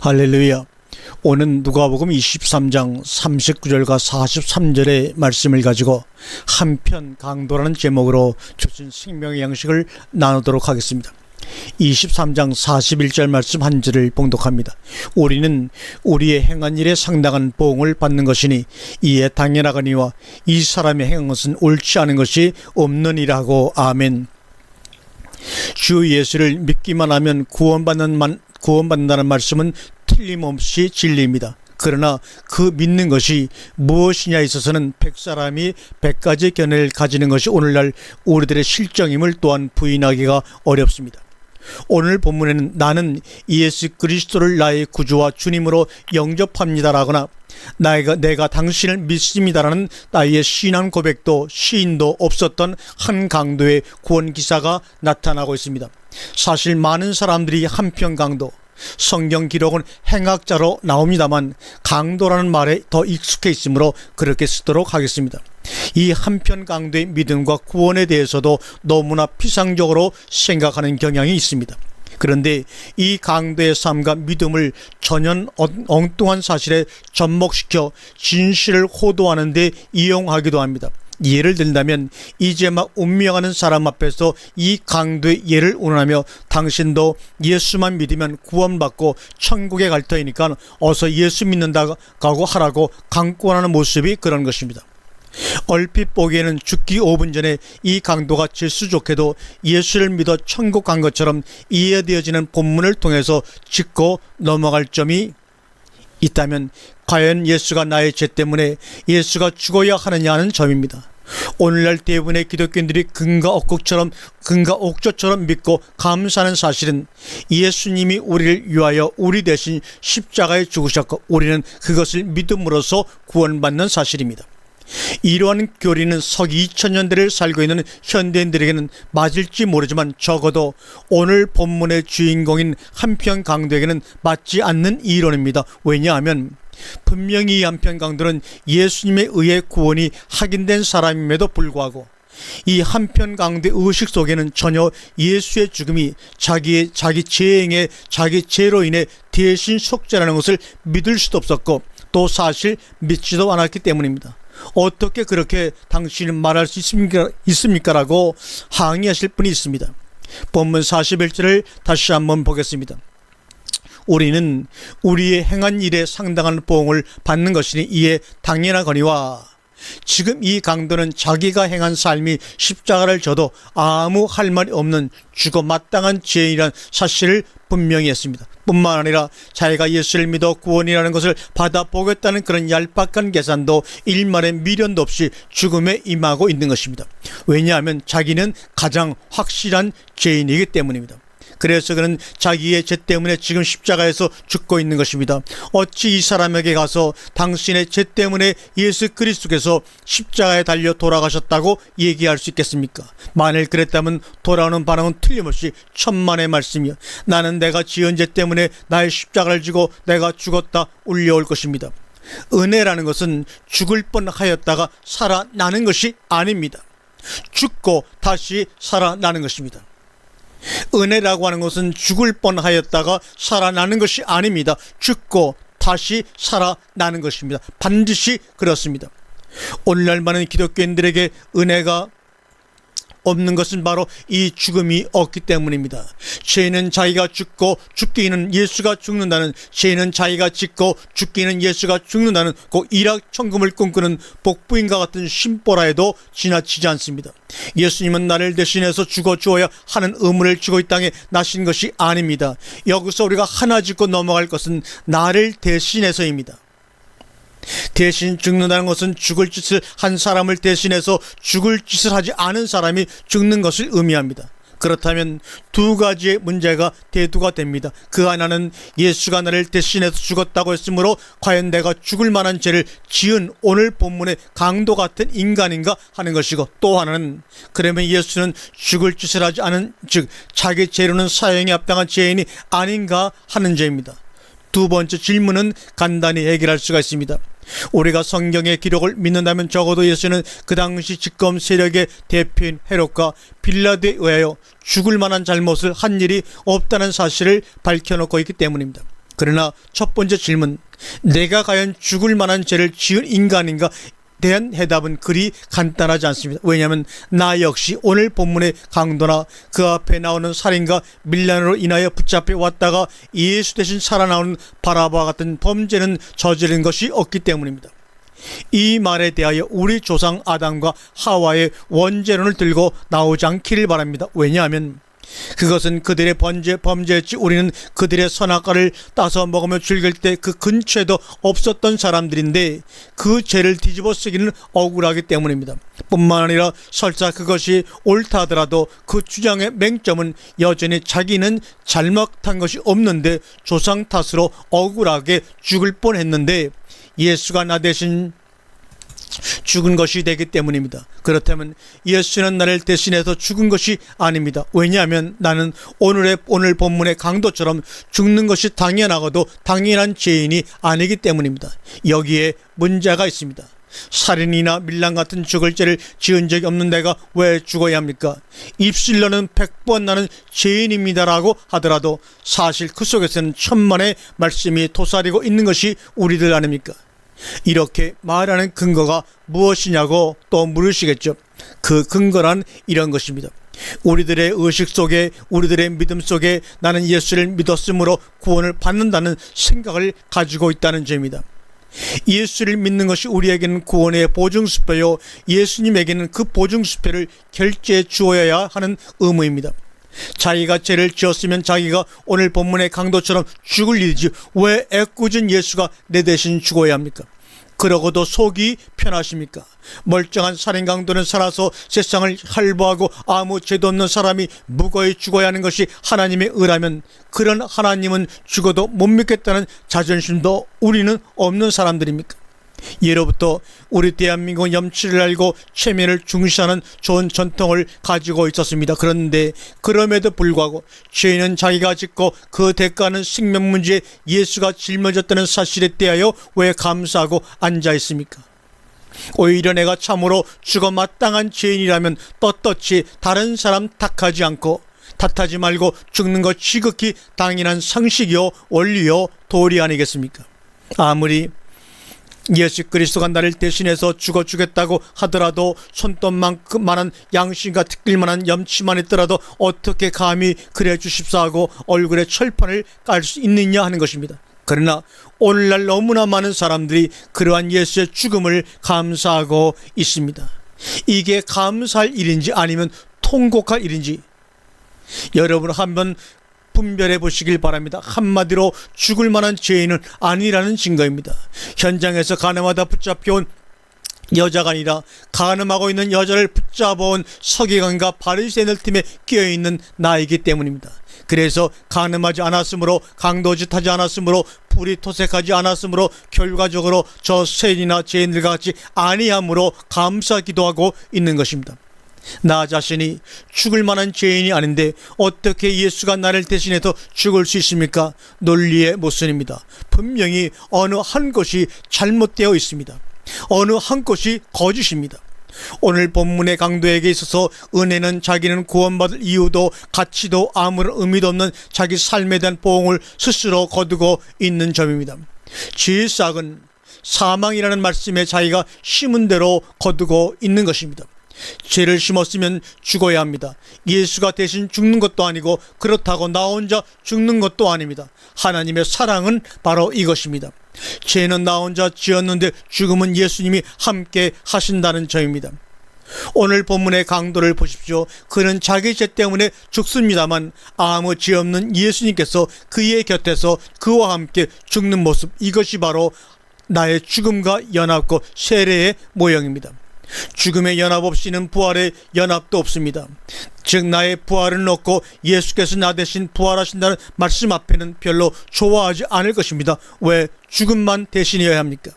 할렐루야. 오늘 누가복음 23장 39절과 43절의 말씀을 가지고 한편 강도라는 제목으로 주신 생명의 양식을 나누도록 하겠습니다. 23장 41절 말씀 한 절을 봉독합니다. 우리는 우리의 행한 일에 상당한 보응을 받는 것이니 이에 당연하거니와 이 사람의 행한 것은 옳지 않은 것이 없느니라고. 아멘. 주 예수를 믿기만 하면 구원받는다는 말씀은 틀림없이 진리입니다. 그러나 그 믿는 것이 무엇이냐에 있어서는 100사람이 100가지 견해를 가지는 것이 오늘날 우리들의 실정임을 또한 부인하기가 어렵습니다. 오늘 본문에는 나는 예수 그리스도를 나의 구주와 주님으로 영접합니다라거나 내가 당신을 믿습니다라는 나의 신앙 고백도 시인도 없었던 한 강도의 구원 기사가 나타나고 있습니다. 사실 많은 사람들이 한편 강도, 성경 기록은 행악자로 나옵니다만 강도라는 말에 더 익숙해 있으므로 그렇게 쓰도록 하겠습니다. 이 한편 강도의 믿음과 구원에 대해서도 너무나 피상적으로 생각하는 경향이 있습니다. 그런데 이 강도의 삶과 믿음을 전혀 엉뚱한 사실에 접목시켜 진실을 호도하는 데 이용하기도 합니다. 예를 든다면 이제 막 운명하는 사람 앞에서 이 강도의 예를 운운하며 당신도 예수만 믿으면 구원받고 천국에 갈 터이니까 어서 예수 믿는다고 하라고 강권하는 모습이 그런 것입니다. 얼핏 보기에는 죽기 5분 전에 이 강도가 질수 좋게도 예수를 믿어 천국 간 것처럼 이해되어지는 본문을 통해서 짚고 넘어갈 점이 있다면 과연 예수가 나의 죄 때문에 예수가 죽어야 하느냐 하는 점입니다. 오늘날 대부분의 기독교인들이 금과 옥조처럼 믿고 감사하는 사실은 예수님이 우리를 위하여 우리 대신 십자가에 죽으셨고 우리는 그것을 믿음으로써 구원받는 사실입니다. 이러한 교리는 서기 2000년대를 살고 있는 현대인들에게는 맞을지 모르지만 적어도 오늘 본문의 주인공인 한편 강도에게는 맞지 않는 이론입니다. 왜냐하면 분명히 이 한편 강도는 예수님에 의해 구원이 확인된 사람임에도 불구하고 이 한편 강도의 의식 속에는 전혀 예수의 죽음이 자기 죄행에 자기 죄로 인해 대신 속죄라는 것을 믿을 수도 없었고 또 사실 믿지도 않았기 때문입니다. 어떻게 그렇게 당신은 말할 수 있습니까? 라고 항의하실 분이 있습니다. 본문 41절을 다시 한번 보겠습니다. 우리는 우리의 행한 일에 상당한 보응을 받는 것이니 이에 당연하거니와. 지금 이 강도는 자기가 행한 삶이 십자가를 져도 아무 할 말이 없는 죽어 마땅한 죄인이라는 사실을 분명히 했습니다. 뿐만 아니라 자기가 예수를 믿어 구원이라는 것을 받아보겠다는 그런 얄팍한 계산도 일말의 미련도 없이 죽음에 임하고 있는 것입니다. 왜냐하면 자기는 가장 확실한 죄인이기 때문입니다. 그래서 그는 자기의 죄 때문에 지금 십자가에서 죽고 있는 것입니다. 어찌 이 사람에게 가서 당신의 죄 때문에 예수 그리스도께서 십자가에 달려 돌아가셨다고 얘기할 수 있겠습니까? 만일 그랬다면 돌아오는 반응은 틀림없이 천만의 말씀이요, 나는 내가 지은 죄 때문에 나의 십자가를 지고 내가 죽었다 울려올 것입니다. 은혜라는 것은 죽을 뻔하였다가 살아나는 것이 아닙니다. 죽고 다시 살아나는 것입니다. 은혜라고 하는 것은 죽을 뻔하였다가 살아나는 것이 아닙니다. 죽고 다시 살아나는 것입니다. 반드시 그렇습니다. 오늘날 많은 기독교인들에게 은혜가 없는 것은 바로 이 죽음이 없기 때문입니다. 죄는 자기가 죽고 죽기는 예수가 죽는다는, 죄는 자기가 짓고 죽기는 예수가 죽는다는 그 일확천금을 꿈꾸는 복부인과 같은 심보라 해도 지나치지 않습니다. 예수님은 나를 대신해서 죽어 주어야 하는 의무를 지고 이 땅에 나신 것이 아닙니다. 여기서 우리가 하나 짚고 넘어갈 것은 나를 대신해서입니다. 대신 죽는다는 것은 죽을 짓을 한 사람을 대신해서 죽을 짓을 하지 않은 사람이 죽는 것을 의미합니다. 그렇다면 두 가지의 문제가 대두가 됩니다. 그 하나는 예수가 나를 대신해서 죽었다고 했으므로 과연 내가 죽을 만한 죄를 지은 오늘 본문의 강도 같은 인간인가 하는 것이고, 또 하나는 그러면 예수는 죽을 짓을 하지 않은, 즉 자기 죄로는 사형에 합당한 죄인이 아닌가 하는 죄입니다. 두 번째 질문은 간단히 해결할 수가 있습니다. 우리가 성경의 기록을 믿는다면 적어도 예수는 그 당시 집권 세력의 대표인 헤롯과 빌라도에 의하여 죽을 만한 잘못을 한 일이 없다는 사실을 밝혀놓고 있기 때문입니다. 그러나 첫 번째 질문, 내가 과연 죽을 만한 죄를 지은 인간인가? 대한 해답은 그리 간단하지 않습니다. 왜냐하면 나 역시 오늘 본문의 강도나 그 앞에 나오는 살인과 밀란으로 인하여 붙잡혀 왔다가 예수 대신 살아나오는 바라바와 같은 범죄는 저지른 것이 없기 때문입니다. 이 말에 대하여 우리 조상 아담과 하와의 원죄론을 들고 나오지 않기를 바랍니다. 왜냐하면 그것은 그들의 범죄였지 우리는 그들의 선악과를 따서 먹으며 즐길 때 그 근처에도 없었던 사람들인데 그 죄를 뒤집어 쓰기는 억울하기 때문입니다. 뿐만 아니라 설사 그것이 옳다 하더라도 그 주장의 맹점은 여전히 자기는 잘못한 것이 없는데 조상 탓으로 억울하게 죽을 뻔했는데 예수가 나 대신 죽은 것이 되기 때문입니다. 그렇다면 예수는 나를 대신해서 죽은 것이 아닙니다. 왜냐하면 나는 오늘 본문의 강도처럼 죽는 것이 당연하고도 당연한 죄인이 아니기 때문입니다. 여기에 문제가 있습니다. 살인이나 밀란 같은 죽을 죄를 지은 적이 없는 내가 왜 죽어야 합니까? 입술로는 100번 나는 죄인입니다라고 하더라도 사실 그 속에서는 천만의 말씀이 도사리고 있는 것이 우리들 아닙니까? 이렇게 말하는 근거가 무엇이냐고 또 물으시겠죠. 그 근거란 이런 것입니다. 우리들의 의식 속에, 우리들의 믿음 속에 나는 예수를 믿었으므로 구원을 받는다는 생각을 가지고 있다는 점입니다. 예수를 믿는 것이 우리에게는 구원의 보증수표요, 예수님에게는 그 보증수표를 결제해 주어야 하는 의무입니다. 자기가 죄를 지었으면 자기가 오늘 본문의 강도처럼 죽을 일이지 왜 애꿎은 예수가 내 대신 죽어야 합니까? 그러고도 속이 편하십니까? 멀쩡한 살인 강도는 살아서 세상을 할보하고 아무 죄도 없는 사람이 무고히 죽어야 하는 것이 하나님의 의라면 그런 하나님은 죽어도 못 믿겠다는 자존심도 우리는 없는 사람들입니까? 예로부터 우리 대한민국은 염치를 알고 체면을 중시하는 좋은 전통을 가지고 있었습니다. 그런데 그럼에도 불구하고 죄인은 자기가 짓고 그 대가는 생명 문제에 예수가 짊어졌다는 사실에 대하여 왜 감사하고 앉아 있습니까? 오히려 내가 참으로 죽어 마땅한 죄인이라면 떳떳이 다른 사람 탓하지 않고 탓하지 말고 죽는 것 지극히 당연한 상식이요 원리요 도리 아니겠습니까? 아무리 예수 그리스도가 나를 대신해서 죽어주겠다고 하더라도 손톱만한 양심과 특길만한 염치만 있더라도 어떻게 감히 그래 주십사 하고 얼굴에 철판을 깔 수 있느냐 하는 것입니다. 그러나 오늘날 너무나 많은 사람들이 그러한 예수의 죽음을 감사하고 있습니다. 이게 감사할 일인지 아니면 통곡할 일인지 여러분 한번 분별해 보시길 바랍니다. 한마디로 죽을 만한 죄인은 아니라는 증거입니다. 현장에서 가늠하다 붙잡혀온 여자가 아니라 가늠하고 있는 여자를 붙잡아온 서기관과 바리새인들 팀에 끼어있는 나이기 때문입니다. 그래서 가늠하지 않았으므로 강도짓하지 않았으므로 불이 토색하지 않았으므로 결과적으로 저 세인이나 죄인들과 같이 아니함으로 감사 기도하고 있는 것입니다. 나 자신이 죽을 만한 죄인이 아닌데 어떻게 예수가 나를 대신해서 죽을 수 있습니까? 논리의 모순입니다. 분명히 어느 한 것이 잘못되어 있습니다. 어느 한 것이 거짓입니다. 오늘 본문의 강도에게 있어서 은혜는 자기는 구원받을 이유도 가치도 아무런 의미도 없는 자기 삶에 대한 보응을 스스로 거두고 있는 점입니다. 죄의 싹은 사망이라는 말씀에 자기가 심은 대로 거두고 있는 것입니다. 죄를 심었으면 죽어야 합니다. 예수가 대신 죽는 것도 아니고 그렇다고 나 혼자 죽는 것도 아닙니다. 하나님의 사랑은 바로 이것입니다. 죄는 나 혼자 지었는데 죽음은 예수님이 함께 하신다는 점입니다. 오늘 본문의 강도를 보십시오. 그는 자기 죄 때문에 죽습니다만 아무 죄 없는 예수님께서 그의 곁에서 그와 함께 죽는 모습, 이것이 바로 나의 죽음과 연합고 세례의 모형입니다. 죽음의 연합 없이는 부활의 연합도 없습니다. 즉 나의 부활은 없고 예수께서 나 대신 부활하신다는 말씀 앞에는 별로 좋아하지 않을 것입니다. 왜 죽음만 대신이어야 합니까?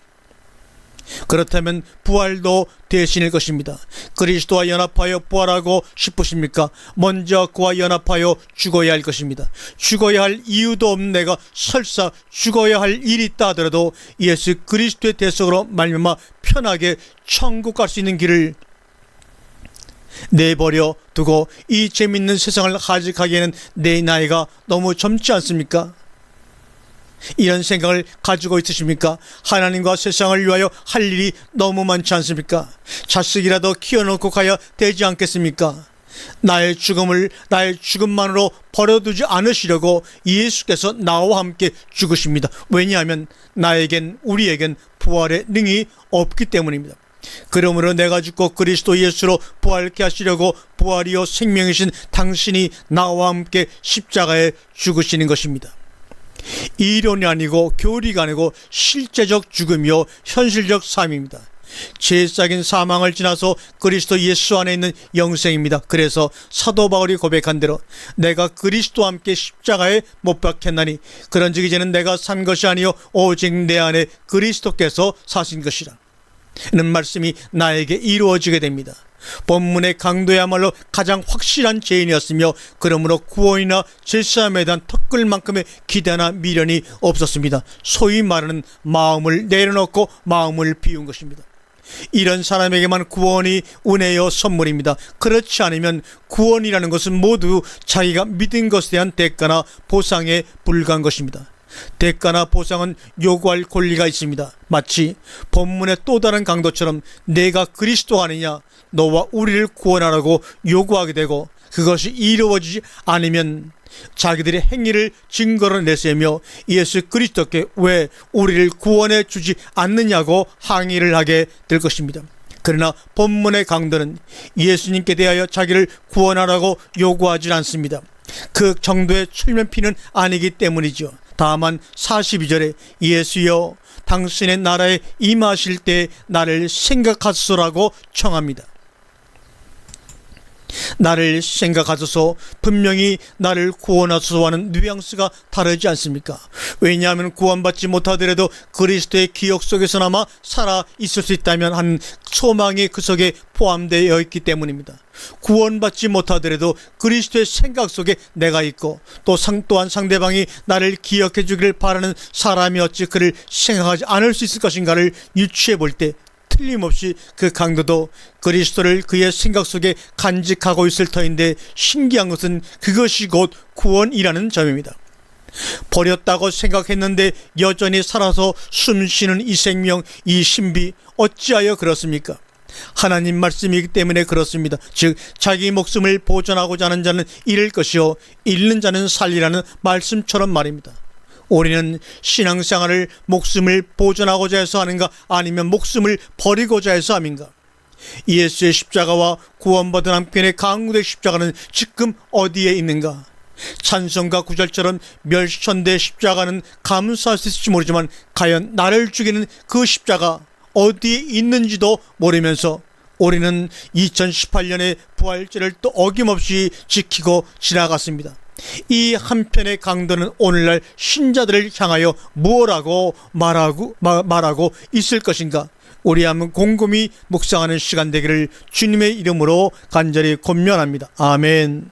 그렇다면 부활도 대신일 것입니다. 그리스도와 연합하여 부활하고 싶으십니까? 먼저 그와 연합하여 죽어야 할 것입니다. 죽어야 할 이유도 없는 내가 설사 죽어야 할 일이 있다 하더라도 예수 그리스도의 대속으로 말미암아 편하게 천국 갈 수 있는 길을 내버려 두고 이 재밌는 세상을 하직하기에는 내 나이가 너무 젊지 않습니까? 이런 생각을 가지고 있으십니까? 하나님과 세상을 위하여 할 일이 너무 많지 않습니까? 자식이라도 키워놓고 가야 되지 않겠습니까? 나의 죽음만으로 버려두지 않으시려고 예수께서 나와 함께 죽으십니다. 왜냐하면 우리에겐 부활의 능이 없기 때문입니다. 그러므로 내가 죽고 그리스도 예수로 부활케 하시려고 부활이요 생명이신 당신이 나와 함께 십자가에 죽으시는 것입니다. 이론이 아니고 교리가 아니고 실제적 죽음이요 현실적 삶입니다. 죄싹인 사망을 지나서 그리스도 예수 안에 있는 영생입니다. 그래서 사도 바울이 고백한 대로 내가 그리스도와 함께 십자가에 못 박혔나니 그런즉 이제는 내가 산 것이 아니요 오직 내 안에 그리스도께서 사신 것이라 는 말씀이 나에게 이루어지게 됩니다. 본문의 강도야말로 가장 확실한 죄인이었으며 그러므로 구원이나 죄사함에 대한 턱걸만큼의 기대나 미련이 없었습니다. 소위 말하는 마음을 내려놓고 마음을 비운 것입니다. 이런 사람에게만 구원이 은혜요 선물입니다. 그렇지 않으면 구원이라는 것은 모두 자기가 믿은 것에 대한 대가나 보상에 불과한 것입니다. 대가나 보상은 요구할 권리가 있습니다. 마치 본문의 또 다른 강도처럼 내가 그리스도 아니냐 너와 우리를 구원하라고 요구하게 되고 그것이 이루어지지 않으면 자기들의 행위를 증거로 내세우며 예수 그리스도께 왜 우리를 구원해 주지 않느냐고 항의를 하게 될 것입니다. 그러나 본문의 강도는 예수님께 대하여 자기를 구원하라고 요구하지 않습니다. 그 정도의 철면피는 아니기 때문이죠. 다만 42절에 예수여 당신의 나라에 임하실 때 나를 생각하소서라고 청합니다. 나를 생각하소서, 분명히 나를 구원하소서 하는 뉘앙스가 다르지 않습니까? 왜냐하면 구원받지 못하더라도 그리스도의 기억 속에서나마 살아 있을 수 있다면 하는 소망이 그 속에 포함되어 있기 때문입니다. 구원받지 못하더라도 그리스도의 생각 속에 내가 있고 또한 상대방이 나를 기억해 주기를 바라는 사람이 어찌 그를 생각하지 않을 수 있을 것인가를 유추해 볼 때 틀림없이 그 강도도 그리스도를 그의 생각 속에 간직하고 있을 터인데 신기한 것은 그것이 곧 구원이라는 점입니다. 버렸다고 생각했는데 여전히 살아서 숨쉬는 이 생명, 이 신비 어찌하여 그렇습니까? 하나님 말씀이기 때문에 그렇습니다. 즉 자기 목숨을 보존하고자 하는 자는 잃을 것이요 잃는 자는 살리라는 말씀처럼 말입니다. 우리는 신앙생활을 목숨을 보존하고자 해서 하는가 아니면 목숨을 버리고자 해서 함인가? 예수의 십자가와 구원받은 한편의 강구의 십자가는 지금 어디에 있는가? 찬송가 구절처럼 멸시천대의 십자가는 감수할 수 있을지 모르지만 과연 나를 죽이는 그 십자가 어디에 있는지도 모르면서 우리는 2018년의 부활절을 또 어김없이 지키고 지나갔습니다. 이 한편의 강도는 오늘날 신자들을 향하여 무엇라고 말하고 있을 것인가? 우리 한번 곰곰이 묵상하는 시간 되기를 주님의 이름으로 간절히 권면합니다. 아멘.